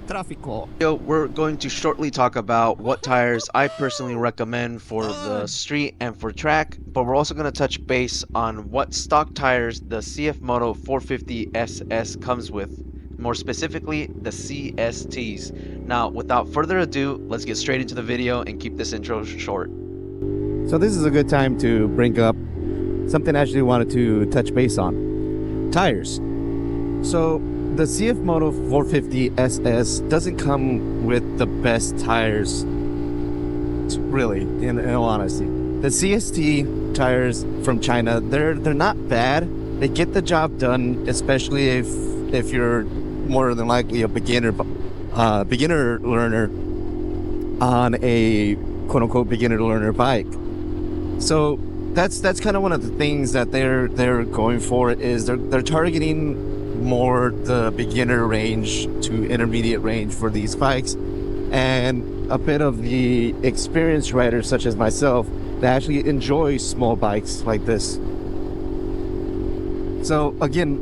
Tráfico. We're going to shortly talk about what tires I personally recommend for the street and for track, but we're also going to touch base on what stock tires the CFmoto 450 SS comes with, more specifically the CSTs. Now, without further ado, let's get straight into the video and keep this intro short. So this is a good time to bring up something I actually wanted to touch base on. Tires. So the CFmoto 450 SS doesn't come with the best tires, really, in all honesty. The CST tires from China, they're not bad. They get the job done, especially if you're more than likely a beginner learner on a quote unquote beginner learner bike. So that's kind of one of the things that they're going for, is they're targeting more the beginner range to intermediate range for these bikes, and a bit of the experienced riders such as myself that actually enjoy small bikes like this. So again,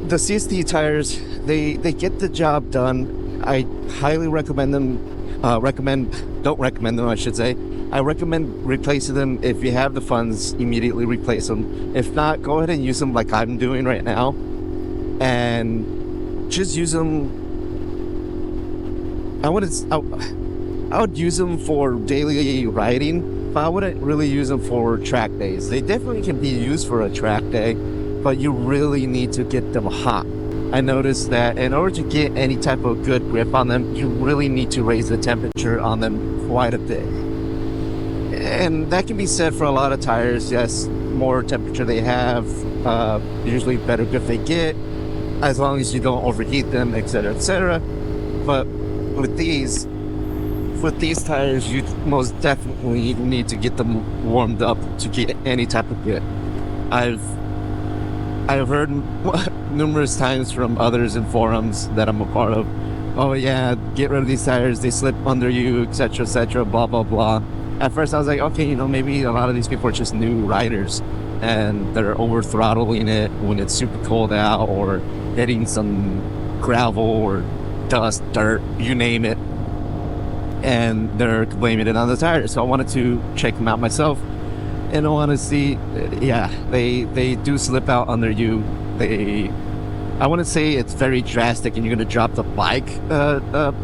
the CST tires, they get the job done. I highly recommend them. Don't recommend them, I should say. I recommend replacing them. If you have the funds, immediately replace them. If not, go ahead and use them like I'm doing right now, and just use them. I would use them for daily riding, but I wouldn't really use them for track days. They definitely can be used for a track day, but you really need to get them hot. I noticed that in order to get any type of good grip on them, you really need to raise the temperature on them quite a bit. And that can be said for a lot of tires. Yes, more temperature they have, usually better grip they get, as long as you don't overheat them, etc., etc. But with these tires, you most definitely need to get them warmed up to get any type of grip. I've heard numerous times from others in forums that I'm a part of, oh yeah, get rid of these tires, they slip under you, etc., blah blah blah. At first I was like, okay, maybe a lot of these people are just new riders and they're over throttling it when it's super cold out, or hitting some gravel or dust, dirt, you name it, and they're blaming it on the tires. So I wanted to check them out myself. In all honesty, yeah, they do slip out under you. I wouldn't say it's very drastic and you're going to drop the bike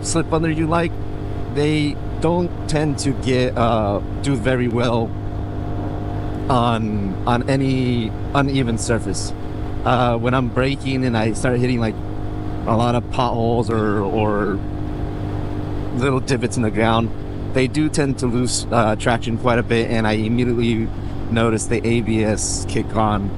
slip under you. Like, they don't tend to do very well on any uneven surface. When I'm braking and I start hitting like a lot of potholes or little divots in the ground, they do tend to lose traction quite a bit, and I immediately notice the ABS kick on,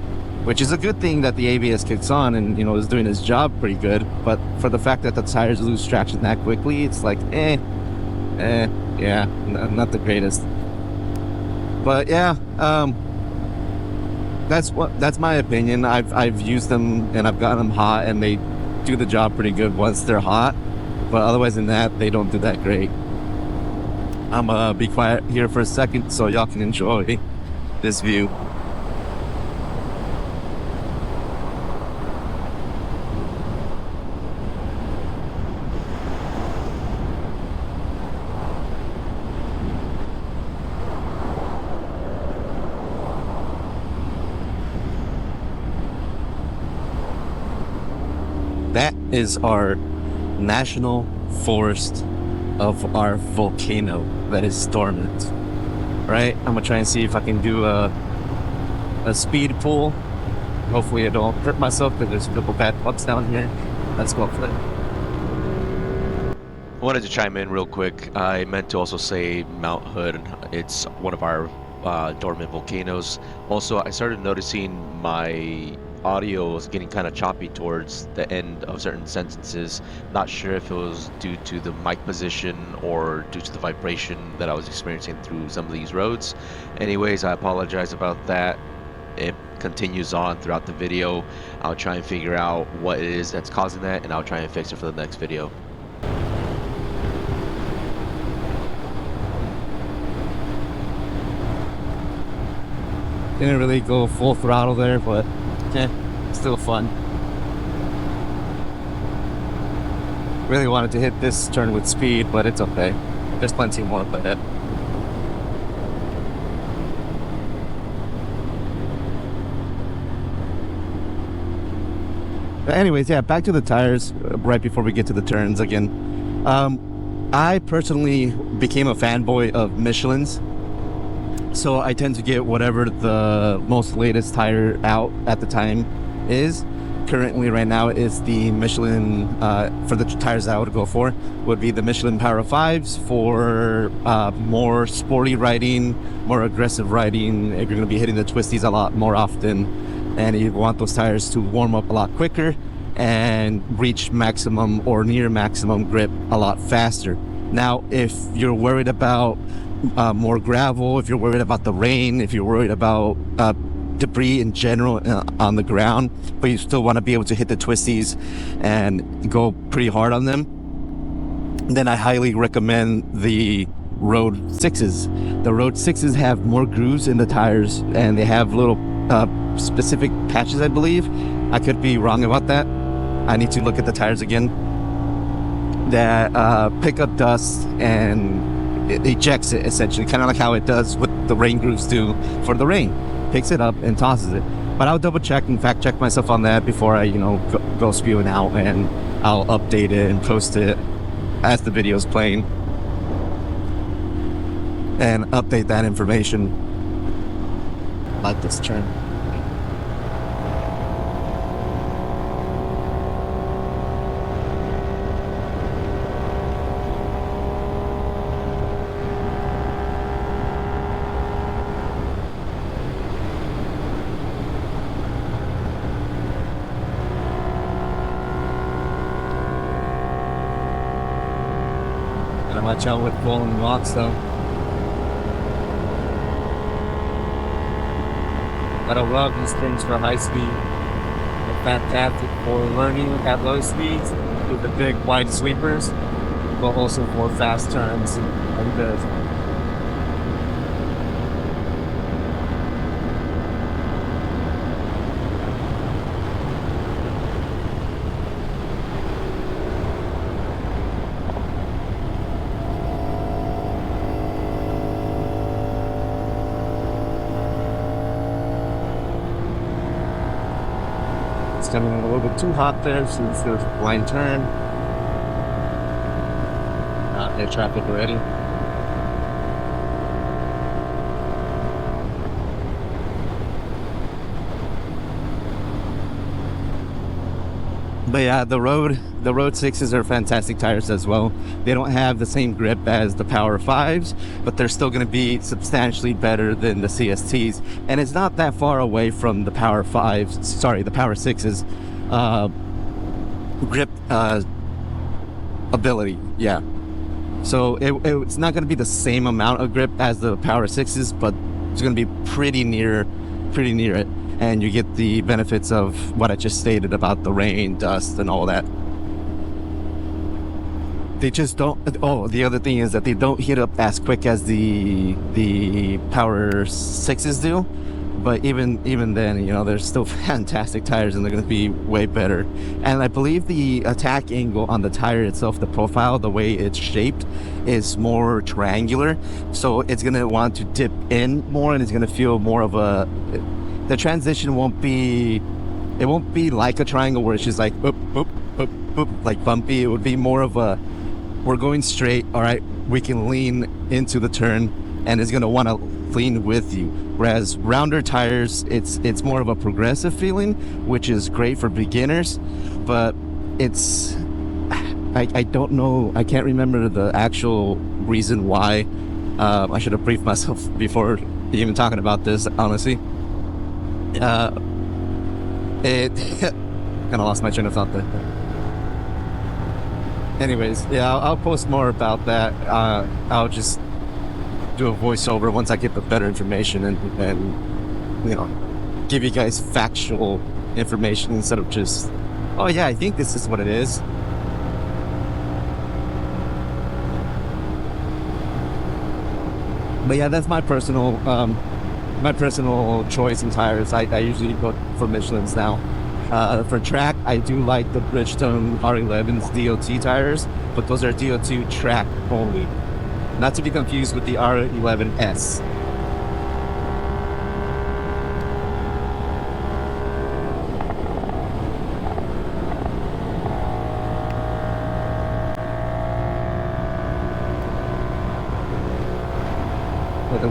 which is a good thing that the ABS kicks on and is doing its job pretty good. But for the fact that the tires lose traction that quickly, it's like yeah, not the greatest. But yeah, that's my opinion. I've used them and I've gotten them hot, and they do the job pretty good once they're hot, but otherwise than that, they don't do that great. I'm gonna be quiet here for a second so y'all can enjoy this view. That is our national forest of our volcano that is dormant. Right? I'm gonna try and see if I can do a speed pull. Hopefully I don't hurt myself, because there's a couple bad bumps down here. Let's go for it. I wanted to chime in real quick. I meant to also say Mount Hood. It's one of our dormant volcanoes. Also, I started noticing my audio was getting kind of choppy towards the end of certain sentences. Not sure if it was due to the mic position or due to the vibration that I was experiencing through some of these roads. Anyways, I apologize about that. It continues on throughout the video. I'll try and figure out what it is that's causing that, and I'll try and fix it for the next video. Didn't really go full throttle there, but still fun. Really wanted to hit this turn with speed, but it's okay. There's plenty more ahead. But anyways, yeah, back to the tires right before we get to the turns again. I personally became a fanboy of Michelin's. So I tend to get whatever the most latest tire out at the time is. Currently, right now, is the Michelin, for the tires I would go for, would be the Michelin Power 5s for more sporty riding, more aggressive riding. If you're going to be hitting the twisties a lot more often, and you want those tires to warm up a lot quicker and reach maximum or near maximum grip a lot faster. Now, if you're worried about more gravel, if you're worried about the rain, if you're worried about debris in general on the ground, but you still want to be able to hit the twisties and go pretty hard on them, then I highly recommend the Road 6s. The Road 6s have more grooves in the tires, and they have little specific patches, I believe. I could be wrong about that. I need to look at the tires again. That pick up dust and it ejects it, essentially, kind of like how it does what the rain grooves do for the rain. Picks it up and tosses it. But I'll double check and fact check myself on that before I, go spewing out, and I'll update it and post it as the video's playing and update that information. Like this turn. Watch out with rolling rocks, though. But I love these things for high speed. They're fantastic for learning at low speeds with the big wide sweepers, but also for fast turns and good. Coming in a little bit too hot there, so let's do a blind turn. Not near traffic already. But yeah, the Road 6s are fantastic tires as well. They don't have the same grip as the Power 5s, but they're still going to be substantially better than the CSTs. And it's not that far away from the Power 5s, sorry, the Power 6s grip ability, yeah. So it's not going to be the same amount of grip as the Power 6s, but it's going to be pretty near it. And you get the benefits of what I just stated about the rain, dust, and all that. They just don't. Oh, the other thing is that they don't heat up as quick as the Power 6s do. But even then, they're still fantastic tires, and they're going to be way better. And I believe the attack angle on the tire itself, the profile, the way it's shaped, is more triangular. So it's going to want to dip in more, and it's going to feel more of a... The transition won't be like a triangle where it's just like boop, boop, boop, boop, like bumpy. It would be more of a, we're going straight, all right, we can lean into the turn, and it's going to want to lean with you. Whereas rounder tires, it's more of a progressive feeling, which is great for beginners, but it's, I don't know, I can't remember the actual reason why. I should have briefed myself before even talking about this, honestly. It kind of lost my train of thought there. Anyways, yeah, I'll post more about that. I'll just do a voiceover once I get the better information and give you guys factual information instead of just, oh yeah, I think this is what it is. But yeah, that's my personal choice in tires. I usually go for Michelin's now. For track, I do like the Bridgestone R11's DOT tires, but those are DOT track only. Not to be confused with the R11S.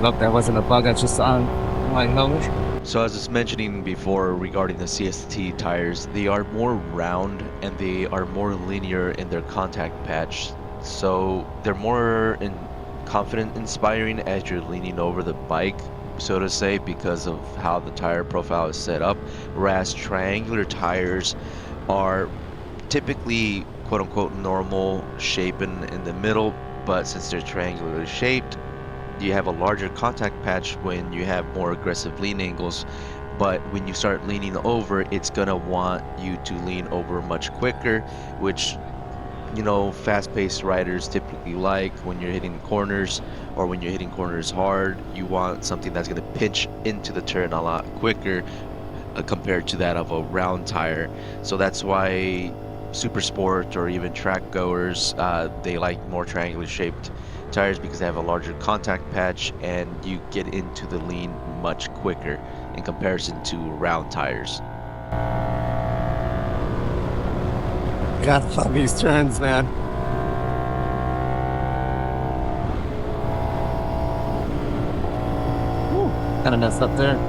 Look, that wasn't a bug, that's just on my helmet. So as I was mentioning before regarding the CST tires, they are more round and they are more linear in their contact patch. So they're more confident inspiring as you're leaning over the bike, so to say, because of how the tire profile is set up. Whereas triangular tires are typically quote unquote normal shape in the middle, but since they're triangularly shaped, you have a larger contact patch when you have more aggressive lean angles, but when you start leaning over, it's gonna want you to lean over much quicker, which, you know, fast-paced riders typically like. When you're hitting corners or when you're hitting corners hard, you want something that's gonna pinch into the turn a lot quicker compared to that of a round tire. So that's why super sport or even track goers, they like more triangular shaped tires because they have a larger contact patch and you get into the lean much quicker in comparison to round tires. Gotta love these turns, man. Kind of messed up there.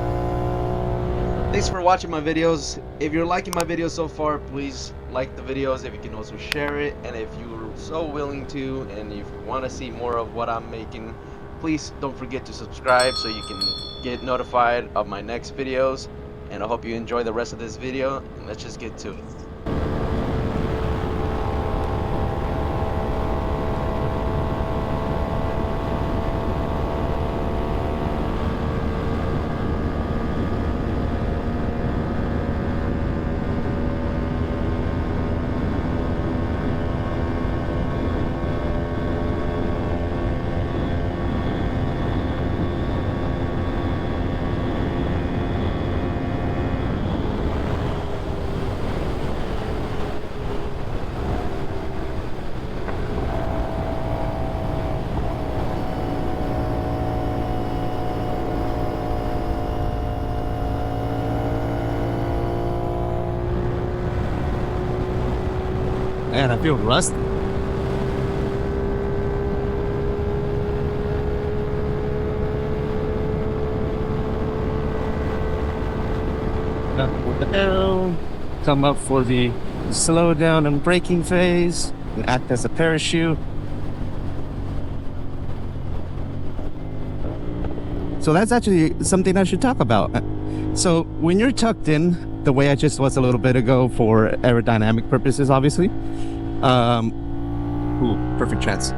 Thanks for watching my videos. If you're liking my videos so far, please like the videos. If you can also share it, and if you're so willing to, and if you want to see more of what I'm making, please don't forget to subscribe so you can get notified of my next videos. And I hope you enjoy the rest of this video, and let's just get to it. Man, I feel rusty. Down, come up for the slow down and braking phase and act as a parachute. So that's actually something I should talk about. So when you're tucked in, the way I just was a little bit ago for aerodynamic purposes, obviously. Ooh, perfect chance.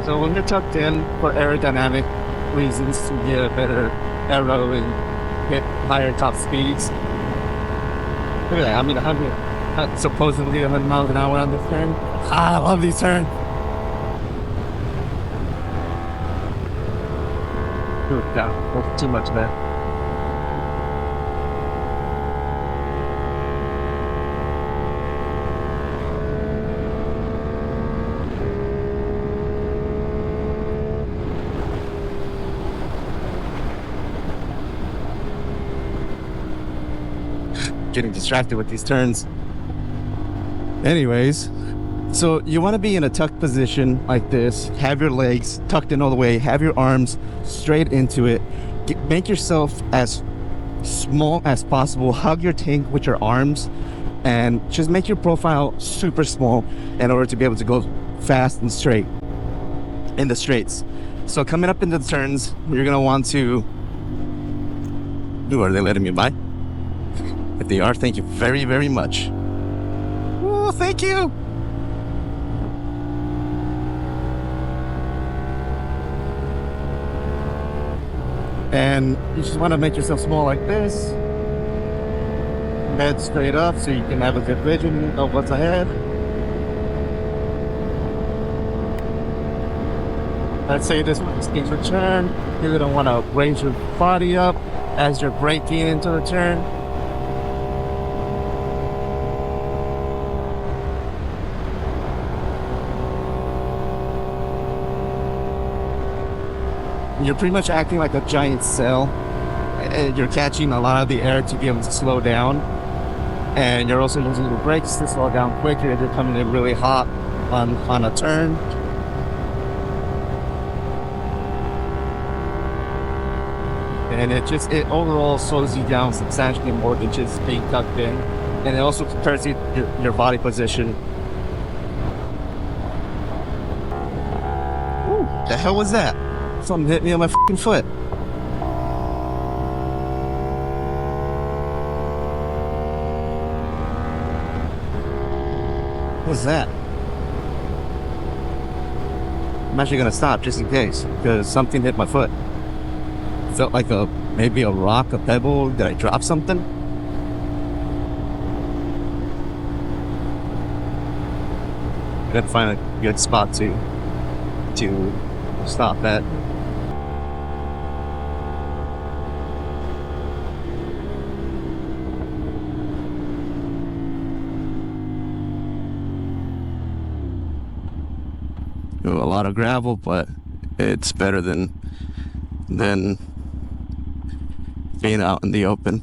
So when you're tucked in for aerodynamic reasons to get a better aero and hit higher top speeds. Look at that, I mean, 100, supposedly 100 miles an hour on this turn. I love these turns. Ooh, no, too much of that. Getting distracted with these turns. Anyways, so you want to be in a tucked position like this, have your legs tucked in all the way, have your arms straight into it, make yourself as small as possible, hug your tank with your arms, and just make your profile super small in order to be able to go fast and straight in the straights. So coming up into the turns, you're going to want to... Ooh, are they letting me by? If they are, thank you very, very much. Oh, thank you. And you just want to make yourself small like this. Head straight up so you can have a good vision of what's ahead. Let's say this one is in the turn. You're gonna want to raise your body up as you're braking into the turn. You're pretty much acting like a giant sail. And you're catching a lot of the air to be able to slow down. And you're also using your brakes to slow down quicker if you're coming in really hot on a turn. And it overall slows you down substantially more than just being tucked in. And it also prepares your body position. Ooh, the hell was that? Something hit me on my fucking foot. What's that? I'm actually gonna stop just in case, because something hit my foot. Felt like maybe a rock, a pebble. Did I drop something? I gotta find a good spot to stop at. A lot of gravel, but it's better than being out in the open.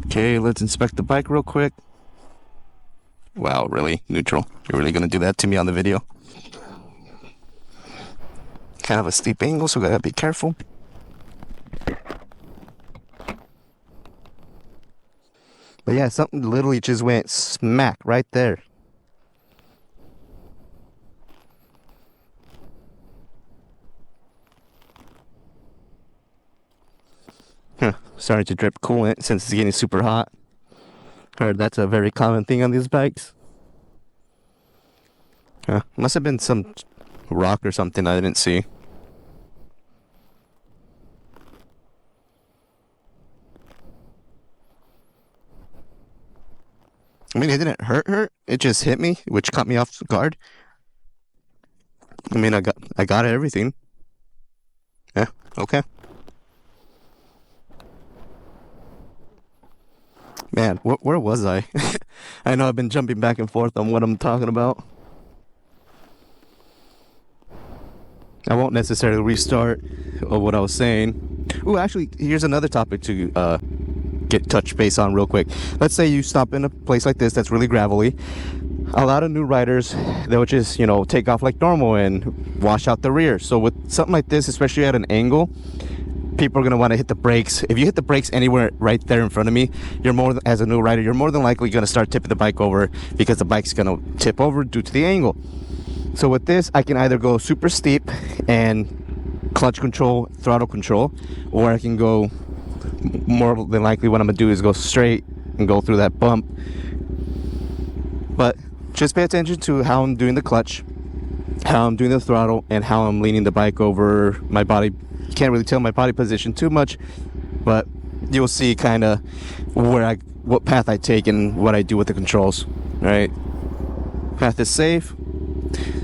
Okay, let's inspect the bike real quick. Wow, really? Neutral? You're really gonna do that to me on the video? Kind of a steep angle, so gotta be careful. But yeah, something literally just went smack right there. Starting to drip coolant since it's getting super hot. Heard that's a very common thing on these bikes. Must have been some rock or something I didn't see. I mean, it didn't hurt. It just hit me, which caught me off guard. I mean, I got everything. Yeah, okay. Man, where was I? I know I've been jumping back and forth on what I'm talking about. I won't necessarily restart what I was saying. Ooh, actually, here's another topic to get touch base on real quick. Let's say you stop in a place like this that's really gravelly. A lot of new riders, they'll just, take off like normal and wash out the rear. So with something like this, especially at an angle, people are going to want to hit the brakes. If you hit the brakes anywhere right there in front of me, as a new rider, you're more than likely going to start tipping the bike over because the bike's going to tip over due to the angle. So with this, I can either go super steep and clutch control, throttle control, or I can go, more than likely what I'm going to do is go straight and go through that bump. But just pay attention to how I'm doing the clutch, how I'm doing the throttle, and how I'm leaning the bike over my body. You can't really tell my body position too much, but you'll see kind of what path I take and what I do with the controls. All right, path is safe.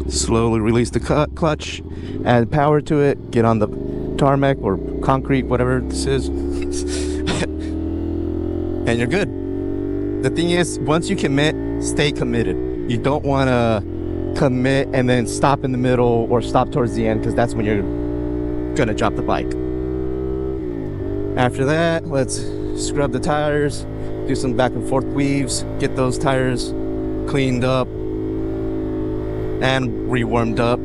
Slowly release the clutch, add power to it, get on the tarmac or concrete, whatever this is, and you're good. The thing is, once you commit, stay committed. You don't want to commit and then stop in the middle or stop towards the end, because that's when you're gonna drop the bike. After that, let's scrub the tires, do some back and forth weaves, get those tires cleaned up and rewarmed up.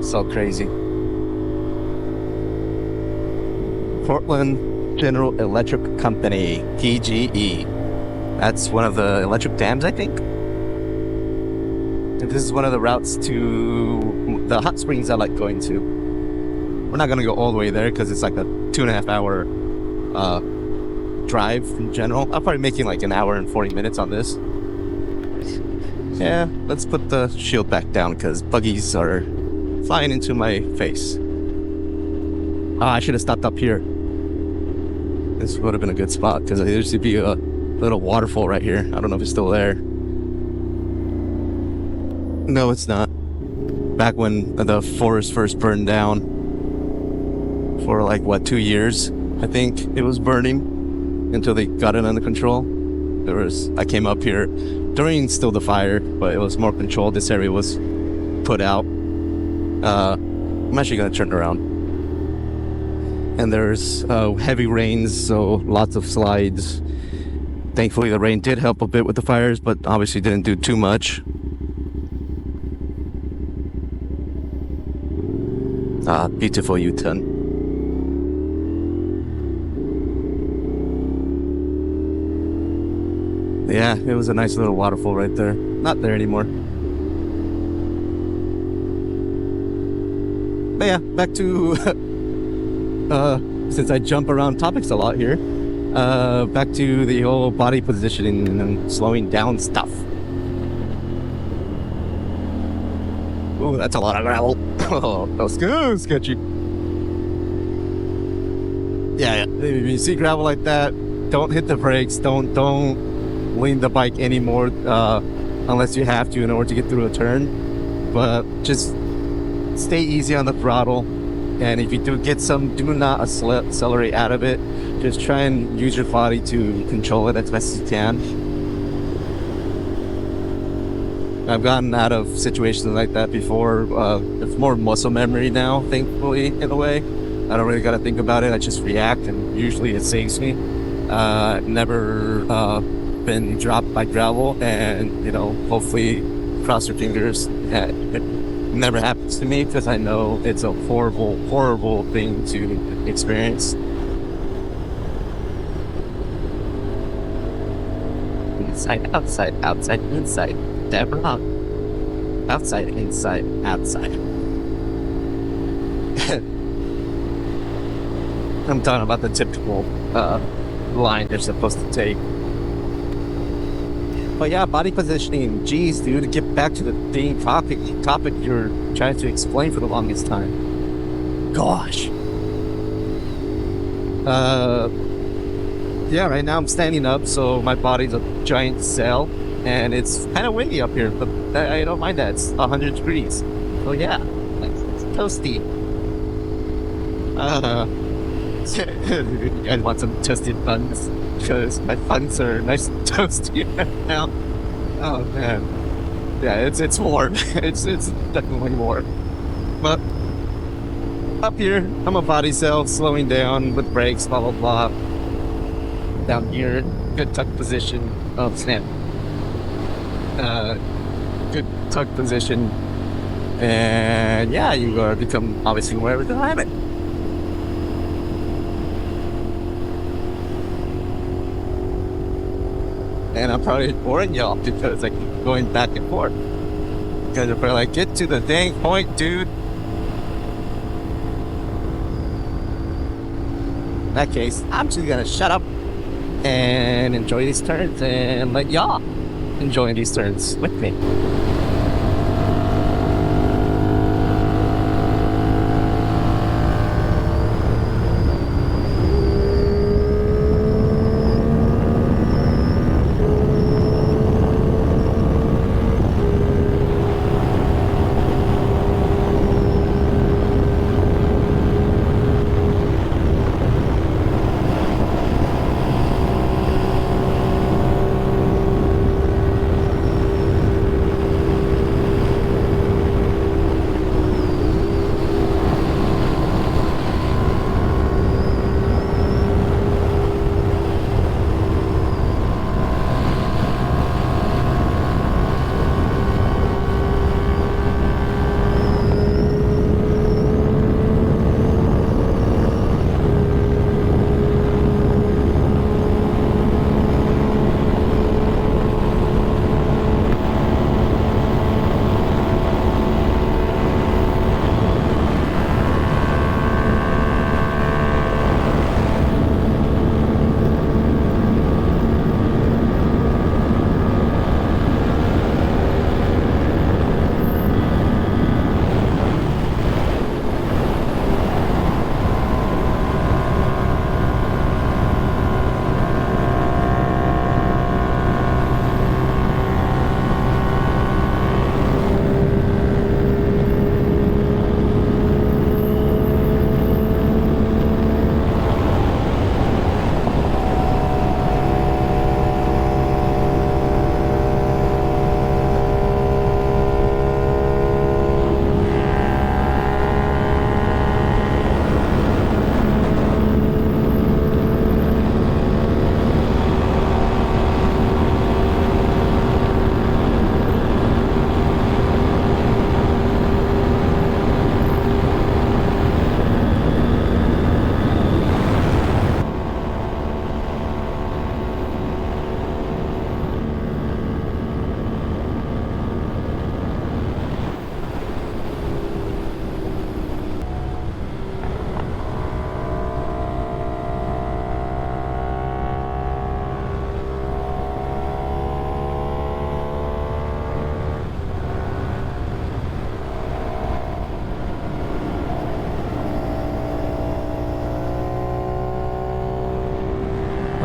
So crazy. Portland General Electric Company, PGE. That's one of the electric dams, I think. And this is one of the routes to the hot springs I like going to. We're not gonna go all the way there because it's like a 2.5 hour drive in general. I'm probably making like an hour and 40 minutes on this. Yeah, let's put the shield back down because buggies are flying into my face. I should have stopped up here. This would have been a good spot because there used to be a little waterfall right here. I don't know if it's still there. No, it's not. back when the forest first burned down for like, what, 2 years? I think it was burning until they got it under control. I came up here during still the fire, but it was more controlled. This area was put out. I'm actually going to turn around. And there's heavy rains, so lots of slides. Thankfully, the rain did help a bit with the fires, but obviously didn't do too much. Beautiful U-turn. Yeah, it was a nice little waterfall right there. Not there anymore. But yeah, back to since I jump around topics a lot here, back to the whole body positioning and slowing down stuff. Oh, that's a lot of gravel. Oh, that was good, sketchy. Yeah, if you see gravel like that, don't hit the brakes. Don't lean the bike anymore, unless you have to in order to get through a turn. But just stay easy on the throttle, and if you do get some, do not accelerate out of it. Just try and use your body to control it as best as you can. I've gotten out of situations like that before. It's more muscle memory now, thankfully, in a way. I don't really got to think about it. I just react, and usually it saves me. I've never been dropped by gravel, and hopefully, cross your fingers, it never happens to me, because I know it's a horrible thing to experience. Inside, outside, outside, inside. Never up. Outside, inside, outside. I'm talking about the typical line they're supposed to take. But yeah, body positioning. Jeez, dude, get back to the theme topic you're trying to explain for the longest time. Gosh. Yeah, right now I'm standing up, so my body's a giant cell, and it's kind of windy up here, but I don't mind that. It's 100 degrees. So yeah, it's toasty. I want some toasted buns, because my buns are nice and toasty right now. Oh man, yeah, it's warm. it's definitely warm. But up here, I'm a body cell, slowing down with brakes, blah blah blah. Down here, good tuck position. Oh snap! Good tuck position, and yeah, you are become obviously aware of the climate. And I'm probably boring y'all because I keep going back and forth. Because if I get to the dang point, dude. In that case, I'm just gonna shut up and enjoy these turns and let y'all enjoy these turns with me.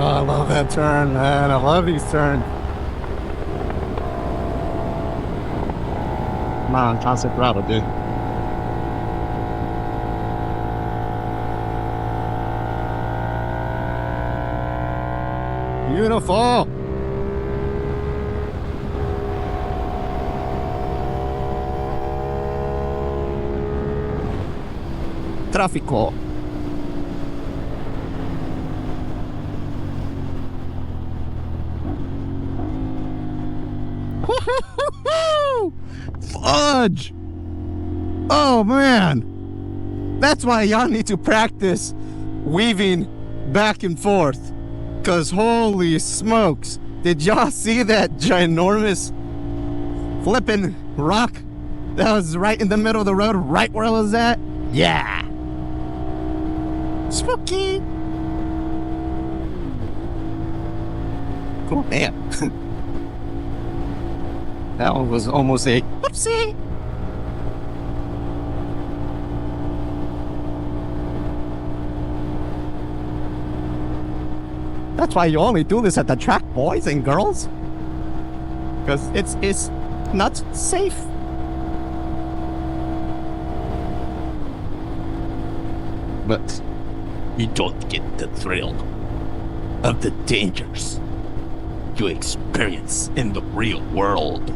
Oh, I love that turn, man. I love these turns. Come on, constant throttle, dude. Beautiful. Tráfico. Fudge! Oh man! That's why y'all need to practice weaving back and forth. Cause holy smokes, did y'all see that ginormous flipping rock that was right in the middle of the road, right where I was at? Yeah! Spooky! Oh man. That one was almost a whoopsie! That's why you only do this at the track, boys and girls. Because it's not safe. But you don't get the thrill of the dangers you experience in the real world.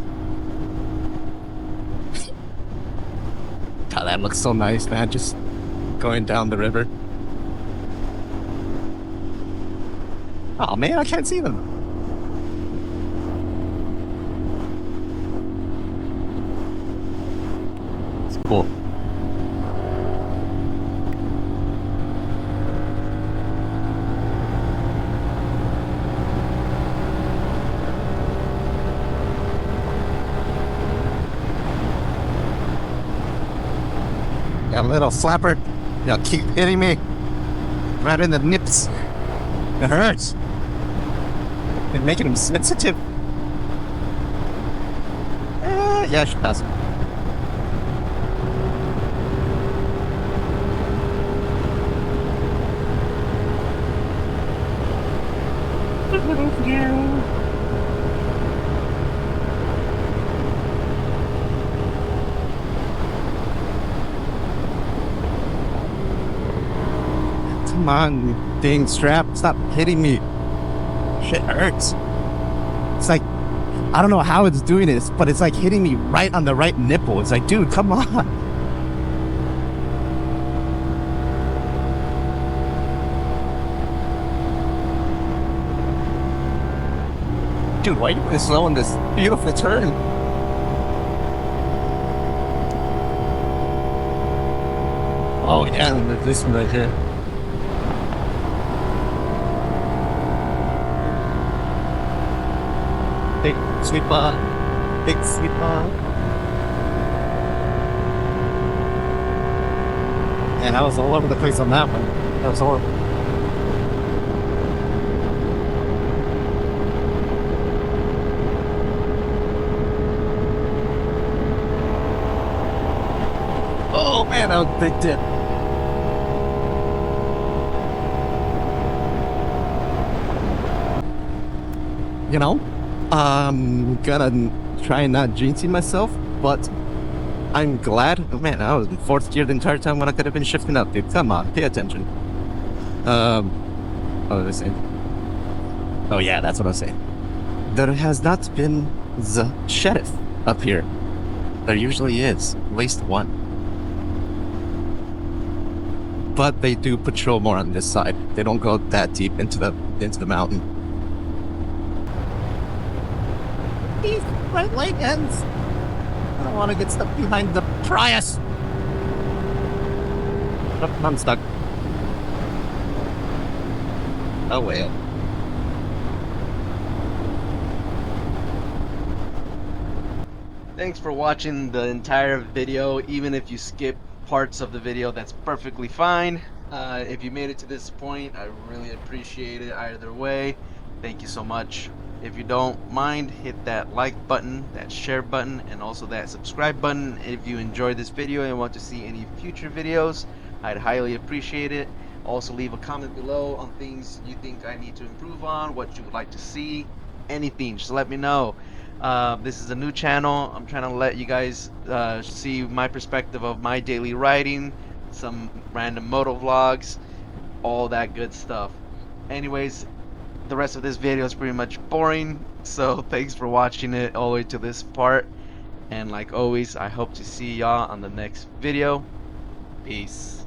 God, that looks so nice, man. Just going down the river. Oh man, I can't see them. It's cool. That little slapper, y'all keep hitting me right in the nips. It hurts. And making him sensitive. Yeah, I should pass him. Come on, you dang strap. Stop hitting me. Shit hurts. It's like, I don't know how it's doing this, but it's like hitting me right on the right nipple. It's like, dude, come on. Dude, why are you this slow in this beautiful turn? Oh yeah, and there's this one right here. Big sweeper. Big sweeper. And I was all over the place on that one. That was horrible. Oh man, that was a big dip. You know, I'm gonna try not jinxing myself, but I'm glad. Man, I was in fourth gear the entire time when I could have been shifting up, dude. Come on, pay attention. What was I saying? Oh yeah, that's what I was saying. There has not been the sheriff up here. There usually is, at least one. But they do patrol more on this side. They don't go that deep into the mountain. These right leg ends. I don't want to get stuck behind the Prius. Oh, I'm stuck. Oh well. Thanks for watching the entire video. Even if you skip parts of the video, that's perfectly fine. If you made it to this point, I really appreciate it either way. Thank you so much. If you don't mind, hit that like button, that share button, and also that subscribe button if you enjoyed this video and want to see any future videos. I'd highly appreciate it. Also, leave a comment below on things you think I need to improve on, what you would like to see, anything. Just let me know. This is a new channel. I'm trying to let you guys see my perspective of my daily riding, some random moto vlogs, all that good stuff. Anyways, the rest of this video is pretty much boring, so thanks for watching it all the way to this part. And like always, I hope to see y'all on the next video. Peace.